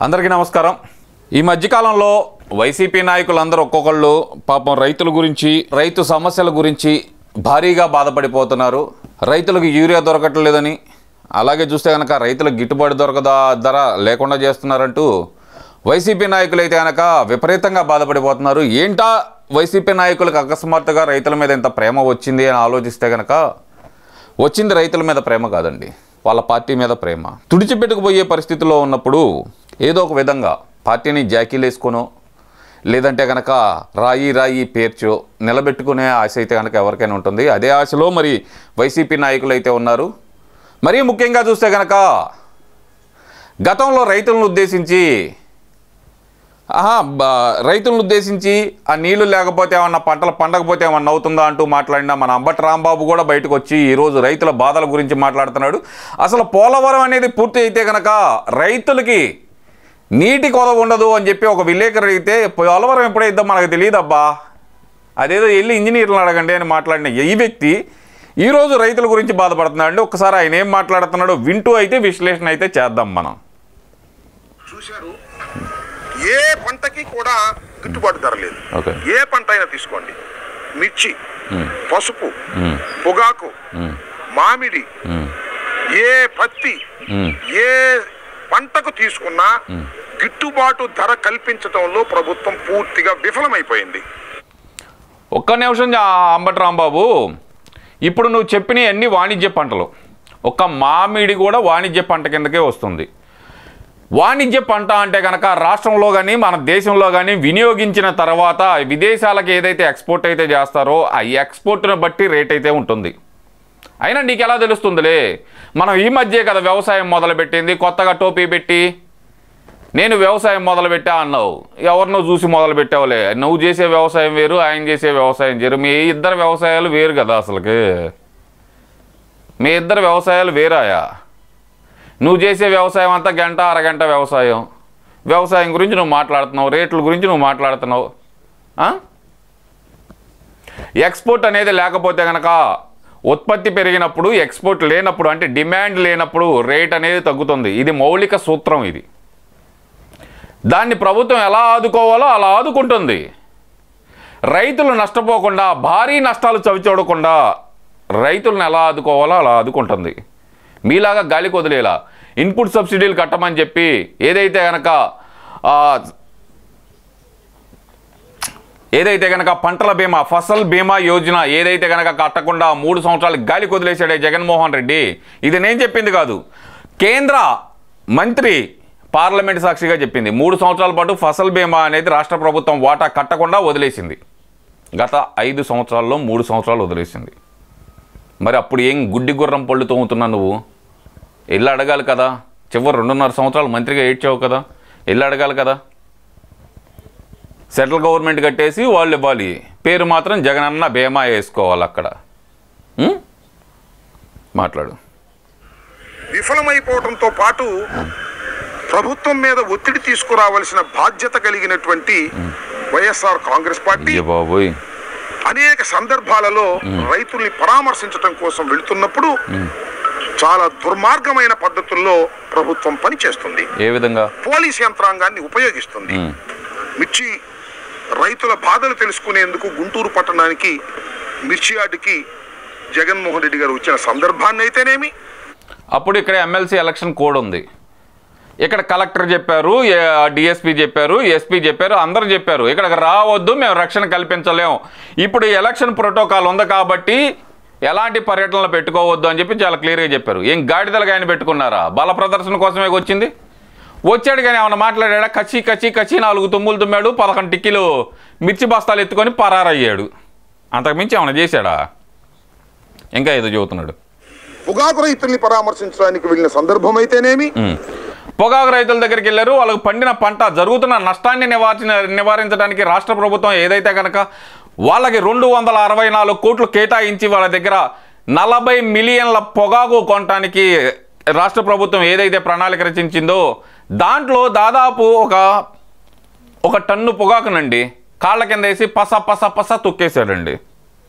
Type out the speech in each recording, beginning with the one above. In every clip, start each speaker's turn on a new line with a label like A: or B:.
A: అందరికీ నమస్కారం. ఈ మధ్యకాలంలో వైసీపీ నాయకులందరూ ఒక్కొక్కళ్ళు పాపం రైతుల గురించి, రైతు సమస్యల గురించి భారీగా బాధపడిపోతున్నారు. రైతులకు యూరియా దొరకట్లేదని, అలాగే చూస్తే కనుక రైతులకు గిట్టుబాటు ధర లేకుండా చేస్తున్నారంటూ వైసీపీ నాయకులు అయితే కనుక విపరీతంగా బాధపడిపోతున్నారు. ఏంటా వైసీపీ నాయకులకు అకస్మాత్తుగా రైతుల మీద ఎంత ప్రేమ వచ్చింది అని ఆలోచిస్తే కనుక వచ్చింది రైతుల మీద ప్రేమ కాదండి, వాళ్ళ పార్టీ మీద ప్రేమ. తుడిచిపెట్టుకుపోయే పరిస్థితిలో ఉన్నప్పుడు ఏదో ఒక విధంగా పార్టీని జాకీలు వేసుకొనో లేదంటే కనుక రాయి పేర్చో నిలబెట్టుకునే ఆశ అయితే కనుక ఎవరికైనా ఉంటుంది. అదే ఆశలో మరి వైసీపీ నాయకులు అయితే ఉన్నారు. మరీ ముఖ్యంగా చూస్తే కనుక గతంలో రైతులను ఉద్దేశించి ఆ నీళ్లు లేకపోతే ఏమన్నా పంటలు పండకపోతే ఏమన్నా అవుతుందా అంటూ మాట్లాడినా మన అంబటి రాంబాబు కూడా బయటకు వచ్చి ఈరోజు రైతుల బాధల గురించి మాట్లాడుతున్నాడు. అసలు పోలవరం అనేది పూర్తి అయితే కనుక రైతులకి నీటి కొరత ఉండదు అని చెప్పి ఒక విలేకరు అడిగితే పోలవరం ఎప్పుడైద్దాం మనకు తెలియదబ్బా, అదేదో వెళ్ళి ఇంజనీర్లు అడగండి అని మాట్లాడిన ఈ వ్యక్తి ఈరోజు రైతుల గురించి బాధపడుతున్నాడు అండి. ఒక్కసారి ఆయన ఏం మాట్లాడుతున్నాడో వింటూ అయితే విశ్లేషణ అయితే చేద్దాం మనం.
B: చూశారు, ఏ పంటకి కూడా గిట్టుబాటు ధర లేదు. ఏ పంట అయినా తీసుకోండి, మిర్చి, పసుపు, పొగాకు, మామిడి, ఏ పత్తి, ఏ పంటకు తీసుకున్నా గిట్టుబాటు ధర కల్పించడంలో ప్రభుత్వం పూర్తిగా విఫలమైపోయింది.
A: ఒక్క నిమిషం అంబటి రాంబాబు, ఇప్పుడు నువ్వు చెప్పిన అన్ని వాణిజ్య పంటలు, ఒక్క మామిడి కూడా వాణిజ్య పంట కిందకే వస్తుంది. వాణిజ్య పంట అంటే కనుక రాష్ట్రంలో కానీ మన దేశంలో కానీ వినియోగించిన తర్వాత విదేశాలకు ఏదైతే ఎక్స్పోర్ట్ అయితే చేస్తారో ఆ ఎక్స్పోర్ట్ను బట్టి రేట్ అయితే ఉంటుంది. అయినా నీకు ఎలా తెలుస్తుందిలే, మనం ఈ మధ్యే కదా వ్యవసాయం మొదలుపెట్టింది, కొత్తగా టోపీ పెట్టి నేను వ్యవసాయం మొదలుపెట్టా అన్నావు. ఎవరినో చూసి మొదలు పెట్టావులే, నువ్వు చేసే వ్యవసాయం వేరు, ఆయన చేసే వ్యవసాయం వేరు, మీ ఇద్దరు వ్యవసాయాలు వేరు కదా. అసలుకి మీ ఇద్దరు వ్యవసాయాలు వేరాయా? నువ్వు చేసే వ్యవసాయం అంతా గంట అరగంట వ్యవసాయం గురించి నువ్వు మాట్లాడుతున్నావు, రేట్ల గురించి నువ్వు మాట్లాడుతున్నావు. ఎక్స్పోర్ట్ అనేది లేకపోతే కనుక ఉత్పత్తి పెరిగినప్పుడు, ఎక్స్పోర్ట్ లేనప్పుడు అంటే డిమాండ్ లేనప్పుడు రేట్ అనేది తగ్గుతుంది. ఇది మౌలిక సూత్రం. ఇది దాన్ని ప్రభుత్వం ఎలా ఆదుకోవాలో అలా ఆదుకుంటుంది. రైతులు నష్టపోకుండా, భారీ నష్టాలు చవిచూడకుండా రైతులను ఎలా ఆదుకోవాలో అలా ఆదుకుంటుంది. మీలాగా గాలికి వదిలేలా ఇన్పుట్ సబ్సిడీలు కట్టమని చెప్పి ఏదైతే కనుక పంటల బీమా, ఫసల్ బీమా యోజన ఏదైతే కనుక కట్టకుండా 3 సంవత్సరాలు గాలికి వదిలేశాడే జగన్మోహన్ రెడ్డి, ఇది నేను చెప్పింది కాదు, కేంద్ర మంత్రి పార్లమెంట్ సాక్షిగా చెప్పింది. 3 సంవత్సరాల పాటు ఫసల్ బీమా అనేది రాష్ట్ర ప్రభుత్వం వాటా కట్టకుండా వదిలేసింది. గత 5 సంవత్సరాల్లో 3 సంవత్సరాలు వదిలేసింది. మరి అప్పుడు ఏం గుడ్డి గుర్రం పళ్ళు తోముతున్నా నువ్వు? వెళ్ళి అడగాలి కదా. చివరి 2.5 సంవత్సరాలు మంత్రిగా ఏడ్చావు కదా, వెళ్ళి అడగాలి కదా. సెంట్రల్ గవర్నమెంట్ కట్టేసి వాళ్ళు ఇవ్వాలి, పేరు మాత్రం జగనన్న బీమా వేసుకోవాలి. అక్కడ మాట్లాడు.
B: విఫలమైపోవడంతో పాటు ప్రభుత్వం మీద ఒత్తిడి తీసుకురావాల్సిన బాధ్యత కలిగినటువంటి వైఎస్ఆర్ కాంగ్రెస్ పార్టీ అనేక సందర్భాలలో రైతుల్ని పరామర్శించడం కోసం వెళుతున్నప్పుడు చాలా దుర్మార్గమైన పద్ధతుల్లో ప్రభుత్వం పనిచేస్తుంది.
A: ఏ విధంగా?
B: పోలీస్ యంత్రాంగాన్ని ఉపయోగిస్తుంది. మిర్చి రైతుల బాధలు తెలుసుకునేందుకు గుంటూరు పట్టణానికి మిర్చి యార్డుకి జగన్మోహన్ రెడ్డి గారు వచ్చిన సందర్భాన్ని అయితేనేమి,
A: అప్పుడు ఇక్కడ ఎమ్మెల్సీ ఎలక్షన్ కోడ్ ఉంది. ఇక్కడ కలెక్టర్ చెప్పారు, డిఎస్పీ చెప్పారు, ఎస్పీ చెప్పారు, అందరూ చెప్పారు ఇక్కడికి రావద్దు, మేము రక్షణ కల్పించలేము, ఇప్పుడు ఎలక్షన్ ప్రోటోకాల్ ఉంది కాబట్టి ఎలాంటి పర్యటనలు పెట్టుకోవద్దు అని చెప్పి చాలా క్లియర్గా చెప్పారు. ఏం గాడిదలుగా ఆయన పెట్టుకున్నారా? బల ప్రదర్శన కోసమే వచ్చింది. వచ్చాడు కానీ ఏమన్నా మాట్లాడా? కచ్చి 4 తుమ్ములు తుమ్మాడు, 11 టిక్కీలు మిర్చి బస్తాలు ఎత్తుకొని పరారయ్యాడు. అంతకుమించి ఏమన్నా చేశాడా? ఇంకా ఏదో చెబుతున్నాడు.
B: పొగాకు రైతుల్ని పరామర్శించడానికి వెళ్ళిన సందర్భం అయితేనేమి,
A: పొగాకు రైతుల దగ్గరికి వెళ్ళారు. వాళ్ళకు పండిన పంట జరుగుతున్న నష్టాన్ని నివారించడానికి రాష్ట్ర ప్రభుత్వం ఏదైతే కనుక వాళ్ళకి 264 కోట్లు కేటాయించి వాళ్ళ దగ్గర 40 మిలియన్ల పొగాకు కొనడానికి రాష్ట్ర ప్రభుత్వం ఏదైతే ప్రణాళిక రచించిందో దాంట్లో దాదాపు ఒక టన్ను పొగాకునండి కాళ్ళ కింద వేసి పస తొక్కేశాడండి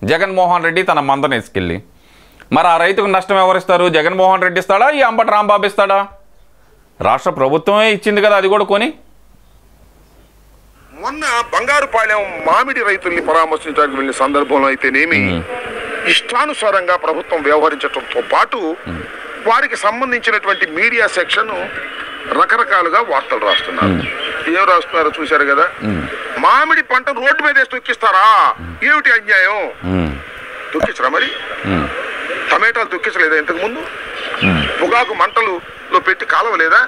A: జగన్మోహన్ రెడ్డి తన మందను వేసుకెళ్ళి. మరి ఆ రైతుకు నష్టం ఎవరిస్తారు? జగన్మోహన్ రెడ్డి ఇస్తాడా, ఈ అంబటి రాంబాబు ఇస్తాడా? రాష్ట్ర ప్రభుత్వమే ఇచ్చింది కదా అది కూడా కొని.
B: మొన్న బంగారుపాలెం మామిడి రైతుల్ని పరామర్శించడానికి వెళ్ళిన సందర్భంలో అయితేనేమి ఇష్టానుసారంగా ప్రభుత్వం వ్యవహరించడంతో పాటు వారికి సంబంధించినటువంటి మీడియా సెక్షన్ రకరకాలుగా వార్తలు రాస్తున్నారు. ఏం రాస్తున్నారో చూశారు కదా. మామిడి పంట రోడ్డు మీద వేసి తొక్కిస్తారా, ఏమిటి అన్యాయం? తొక్కించరా మరి? టమాటాలు తొక్కించలేదా ఇంతకు ముందు? పొగాకు మంటలులో పెట్టి కాలవలేదా?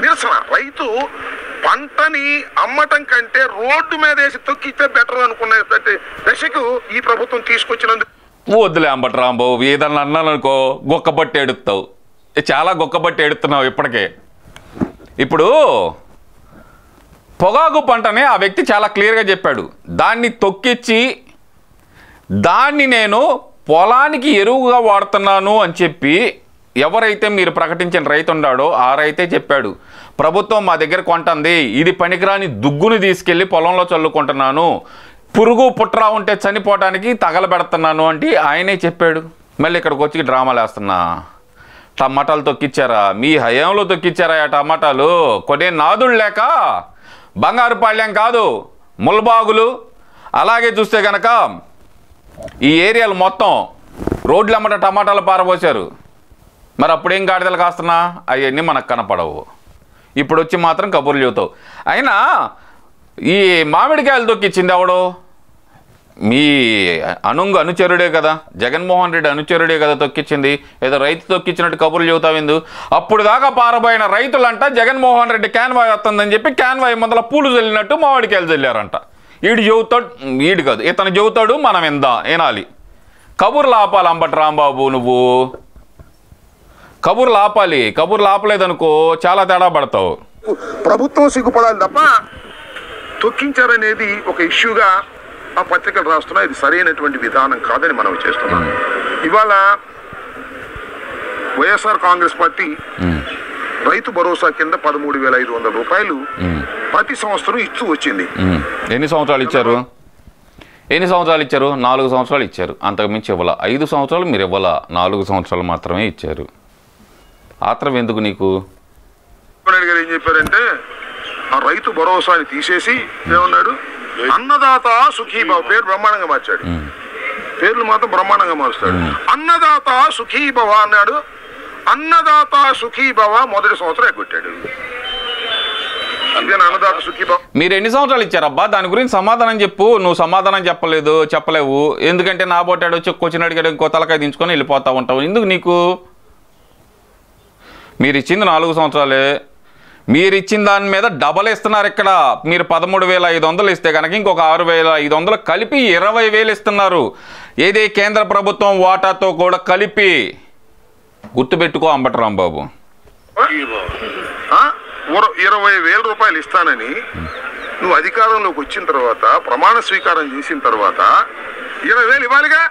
B: నిరసన. రైతు పంటని అమ్మటం కంటే రోడ్డు మీద వేసి తొక్కిస్తే బెటర్ అనుకునే దశకు ఈ ప్రభుత్వం తీసుకొచ్చినందుకు
A: వద్దులే అంబట్రాంబాబు, ఏదన్నా అన్నాను అనుకో గొక్కబట్టి ఎడుతావు. చాలా గొక్కబట్టి ఎడుతున్నావు ఇప్పటికే. ఇప్పుడు పొగాకు పంటని ఆ వ్యక్తి చాలా క్లియర్గా చెప్పాడు. దాన్ని తొక్కిచ్చి దాన్ని నేను పొలానికి ఎరువుగా వాడుతున్నాను అని చెప్పి ఎవరైతే మీరు ప్రకటించిన రైతు ఉన్నాడో ఆ రైతే చెప్పాడు, ప్రభుత్వం మా దగ్గర కొంటుంది, ఇది పనికిరాని దుగ్గుని తీసుకెళ్ళి పొలంలో చల్లుకుంటున్నాను, పురుగు పుట్ర ఉంటే చనిపోవటానికి తగలబెడుతున్నాను అంటే ఆయనే చెప్పాడు. మళ్ళీ ఇక్కడికి వచ్చి డ్రామాలు వేస్తున్నా. టమాటాలు తొక్కిచ్చారా? మీ హయాంలో తొక్కిచ్చారా ఆ టమాటాలు? కొనే నాదులు లేక బంగారుపాళ్యం కాదు ముల్బాగులు, అలాగే చూస్తే కనుక ఈ ఏరియాలు మొత్తం రోడ్లు అమ్మట టమాటాలు పారబోసారు. మరి అప్పుడేం గాడిదలు కాస్తున్నా అవన్నీ మనకు కనపడవు. ఇప్పుడు వచ్చి మాత్రం కబుర్లు చెబుతావు. అయినా ఈ మామిడికాయలు తొక్కిచ్చింది ఎవడో? మీ అనుచరుడే కదా, జగన్మోహన్ రెడ్డి అనుచరుడే కదా తొక్కిచ్చింది. ఏదో రైతు తొక్కిచ్చినట్టు కబుర్లు చెబుతావు ఎందు? అప్పుడు దాకా పారబోయిన రైతులంట జగన్మోహన్ రెడ్డి క్యాన్వాయ్ వస్తుందని చెప్పి క్యాన్వాయ్ ముందల పూలు చల్లినట్టు మామిడికాయలు చల్లారంట. ఈడు చెబుతాడు, ఈడు కాదు ఇతను చెబుతాడు, మనం వినాలి. కబుర్లు ఆపాలి అంబట్రాంబాబు, నువ్వు కబుర్లు ఆపాలి. కబుర్లు ఆపలేదనుకో చాలా తేడా పడతావు.
B: ప్రభుత్వం సిగ్గుపడాలి తప్ప తొక్కించారనేది ఒక ఇష్యూగా ఆ పత్రికలు రాస్తున్నా. ఇది సరైనటువంటి విధానం కాదని మనం చేస్తున్నాం. ఇవాళ వైఎస్ఆర్ కాంగ్రెస్ పార్టీ రైతు భరోసా కింద 13,500 రూపాయలు ప్రతి సంవత్సరం ఇస్తూ వచ్చింది.
A: ఎన్ని సంవత్సరాలు ఇచ్చారు? 4 సంవత్సరాలు ఇచ్చారు. అంతకుమించి ఇవ్వాల. 5 సంవత్సరాలు మీరు ఇవ్వాల, 4 సంవత్సరాలు మాత్రమే ఇచ్చారు. ఆత్రం ఎందుకు నీకు?
B: గారు ఏం చెప్పారంటే ఆ రైతు భరోసాని తీసేసి ఏమన్నాడు, అన్నదాత సుఖీభావ పేరు బ్రహ్మాండంగా మార్చాడు. పేర్లు మాత్రం బ్రహ్మాండంగా మారుస్తాడు. అన్నదాత సుఖీభవ అన్నాడు. అన్నదాత సుఖీభవ మొదటి సంవత్సరం ఎగ్గొట్టాడు. అన్నదాత సుఖీభవ
A: మీరు ఎన్ని సంవత్సరాలు ఇచ్చారబ్బా? దాని గురించి సమాధానం చెప్పు. నువ్వు సమాధానం చెప్పలేవు. ఎందుకంటే నా బోటాడు వచ్చి క్వశ్చన్ అడిగాడు, ఇంకో తలకాయ దించుకొని వెళ్ళిపోతా ఉంటావు. ఎందుకు నీకు? మీరు ఇచ్చింది 4 సంవత్సరాలే. మీరు ఇచ్చిన దాని మీద డబల్ ఇస్తున్నారు. ఇక్కడ మీరు 13,500 ఇస్తే కనుక ఇంకొక 6,500 కలిపి 20,000 ఇస్తున్నారు. ఏది కేంద్ర ప్రభుత్వం వాటాతో కూడా కలిపి. గుర్తుపెట్టుకో అంబట్రాంబాబు.
B: 20,000 రూపాయలు ఇస్తానని నువ్వు అధికారంలోకి వచ్చిన తర్వాత ప్రమాణ స్వీకారం చేసిన తర్వాత 20,000 ఇవ్వాలిగా.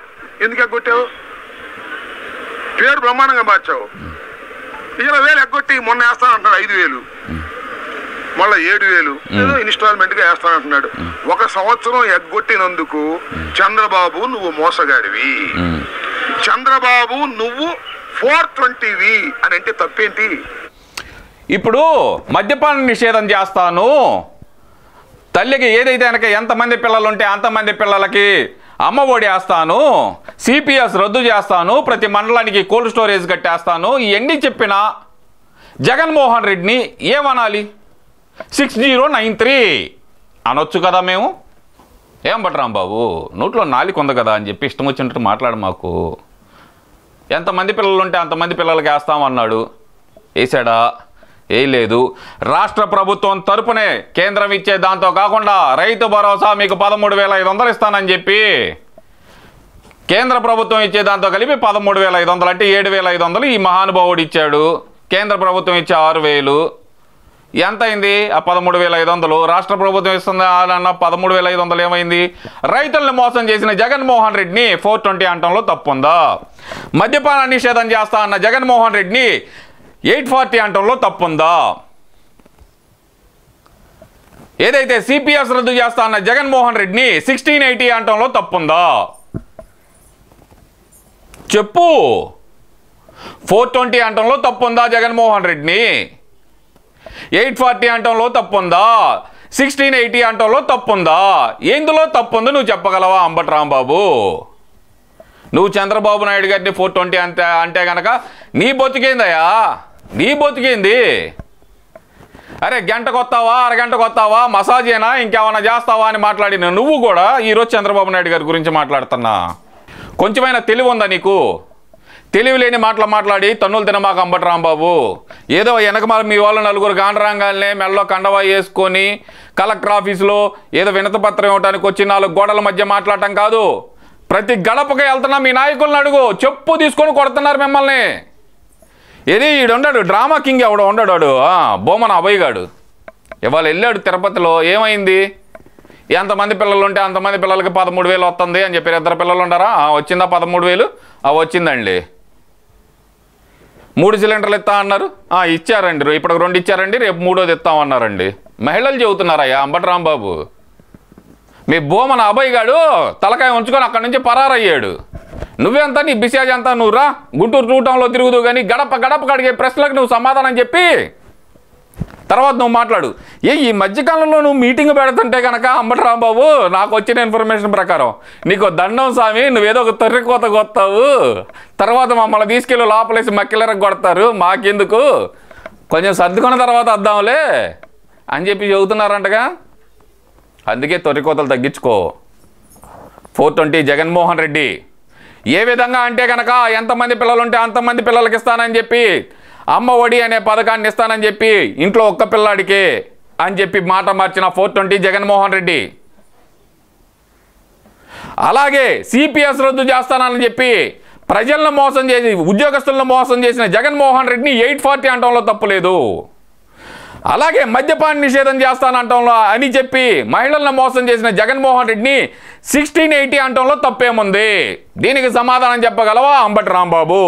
B: ఎందుకు ఎగ్గొట్టావు? పేరు బ్రహ్మాండంగా మార్చావు. 20,000 ఎగ్గొట్టి మొన్న వేస్తానంటున్నాడు 5,000, మళ్ళీ 7,000 ఏదో ఇన్స్టాల్మెంట్ గా వేస్తానంటున్నాడు. 1 సంవత్సరం ఎగ్గొట్టినందుకు చంద్రబాబు నువ్వు మోసగాడివి, చంద్రబాబు నువ్వు 420 అని అంటే తప్పేంటి?
A: ఇప్పుడు మద్యపాన నిషేధం చేస్తాను, తల్లికి ఏదైతే కనుక ఎంతమంది పిల్లలు ఉంటే అంతమంది పిల్లలకి అమ్మ ఒడి వేస్తాను, సిపిఎస్ రద్దు చేస్తాను, ప్రతి మండలానికి కోల్డ్ స్టోరేజ్ కట్టేస్తాను, ఇవన్నీ చెప్పిన జగన్మోహన్ రెడ్డిని ఏమనాలి? 6093 అనొచ్చు కదా మేము. ఏం బట్రాంబాబు, నోట్లో నాలుక ఉంది కదా అని చెప్పి ఇష్టం వచ్చినట్టు మాట్లాడు మాకు. ఎంతమంది పిల్లలు ఉంటే అంతమంది పిల్లలకి వేస్తామన్నాడు, వేసాడా? వేయలేదు. రాష్ట్ర ప్రభుత్వం తరపునే కేంద్రం ఇచ్చే దాంతో కాకుండా రైతు భరోసా మీకు 13,500 ఇస్తానని చెప్పి కేంద్ర ప్రభుత్వం ఇచ్చే దాంతో కలిపి 13,500 అంటే 7,500 ఈ మహానుభావుడు ఇచ్చాడు. కేంద్ర ప్రభుత్వం ఇచ్చే 6,000 ఎంత అయింది? ఆ 13,500 రాష్ట్ర ప్రభుత్వం ఇస్తుంది అన్న 13,500 ఏమైంది? రైతుల్ని మోసం చేసిన జగన్మోహన్ రెడ్డిని 420 అంటంలో తప్పుందా? మద్యపాన నిషేధం చేస్తా అన్న జగన్మోహన్ రెడ్డిని 840 అంటంలో తప్పుందా? ఏదైతే సిపిఎస్ రద్దు చేస్తా అన్న జగన్మోహన్ రెడ్డిని 1680 అంటంలో తప్పుందా? చెప్పు. 420 అంటంలో తప్పుందా జగన్మోహన్ రెడ్డిని? 840 అంటంలో తప్పుందా, 1680 అంటంలో తప్పుందా? ఎందులో తప్పుందో నువ్వు చెప్పగలవా అంబటి రాంబాబు? నువ్వు చంద్రబాబు నాయుడు గారిని 420 అంటే కనుక నీ బతికేందయ్యా, నీ బతికేంది? అరే గంటకు వస్తావా, అరగంటకు వస్తావా, మసాజేనా, ఇంకేమైనా చేస్తావా అని మాట్లాడిన నువ్వు కూడా ఈరోజు చంద్రబాబు నాయుడు గారి గురించి మాట్లాడుతున్నా. కొంచెమైనా తెలివి ఉందా నీకు? తెలివి లేని మాటలు మాట్లాడి తన్నులు తినమాక అంబటి రాంబాబు. ఏదో వెనకమాల మీ వాళ్ళు నలుగురు గాండ్రాంగాల్నే మెల్లో కండవా వేసుకొని కలెక్టర్ ఆఫీసులో ఏదో వినతిపత్రం ఇవ్వడానికి వచ్చి 4 గోడల మధ్య మాట్లాడటం కాదు. ప్రతి గడపకి వెళ్తున్నా మీ నాయకులను అడుగు, చెప్పు తీసుకొని కొడుతున్నారు మిమ్మల్ని. ఏది ఈడుండాడు డ్రామా కింగ్ ఎవడో ఉండడాడు, బొమ్మన అభయ్ గాడు. ఇవాళ వెళ్ళాడు తిరుపతిలో, ఏమైంది? ఎంతమంది పిల్లలు ఉంటే అంతమంది పిల్లలకి 13,000 వస్తుంది అని చెప్పారు. 2 పిల్లలు ఉండారా? వచ్చిందా 13,000? వచ్చిందండి. 3 సిలిండర్లు ఇస్తా అన్నారు, ఇచ్చారండి. ఇప్పుడు 2 ఇచ్చారండి, రేపు 3వది ఇస్తామన్నారండి. మహిళలు చెబుతున్నారయ్యా అంబటి రాంబాబు. మీ బోమన అభయ్ గాడు తలకాయ ఉంచుకొని అక్కడి నుంచి పరారయ్యాడు. నువ్వెంత, నీ బిసేజ్ అంతా నువ్వు రా, గుంటూరు టూటంలో తిరుగుదు కానీ గడప గడప అడిగే ప్రశ్నలకు నువ్వు సమాధానం చెప్పి తర్వాత నువ్వు మాట్లాడు. ఈ మధ్యకాలంలో నువ్వు మీటింగ్ పెడుతుంటే కనుక అంబటి రాంబాబు, నాకు వచ్చిన ఇన్ఫర్మేషన్ ప్రకారం నీకు దండం స్వామి, నువ్వేదో ఒక తొర్రికోత కొత్తావు, తర్వాత మమ్మల్ని తీసుకెళ్ళి లోపలేసి మక్కిలరకు కొడతారు, మాకెందుకు, కొంచెం సర్దుకున్న తర్వాత వద్దాంలే అని చెప్పి చెబుతున్నారంటగా. అందుకే తొర్రికోతలు తగ్గించుకో. 420 జగన్మోహన్ రెడ్డి ఏ విధంగా అంటే కనుక ఎంతమంది పిల్లలు ఉంటే అంతమంది పిల్లలకి ఇస్తానని చెప్పి, అమ్మ ఒడి అనే పథకాన్ని ఇస్తానని చెప్పి ఇంట్లో ఒక్క పిల్లాడికే అని చెప్పి మాట మార్చిన 420 జగన్మోహన్ రెడ్డి. అలాగే సిపిఎస్ రద్దు చేస్తానని చెప్పి ప్రజలను మోసం చేసి ఉద్యోగస్తులను మోసం చేసిన జగన్మోహన్ రెడ్డిని 840 అంటంలో తప్పులేదు. అలాగే మద్యపాన నిషేధం చేస్తానంటంలో అని చెప్పి మహిళలను మోసం చేసిన జగన్మోహన్ రెడ్డిని 1680 అంటంలో తప్పేముంది? దీనికి సమాధానం చెప్పగలవా అంబటి రాంబాబు?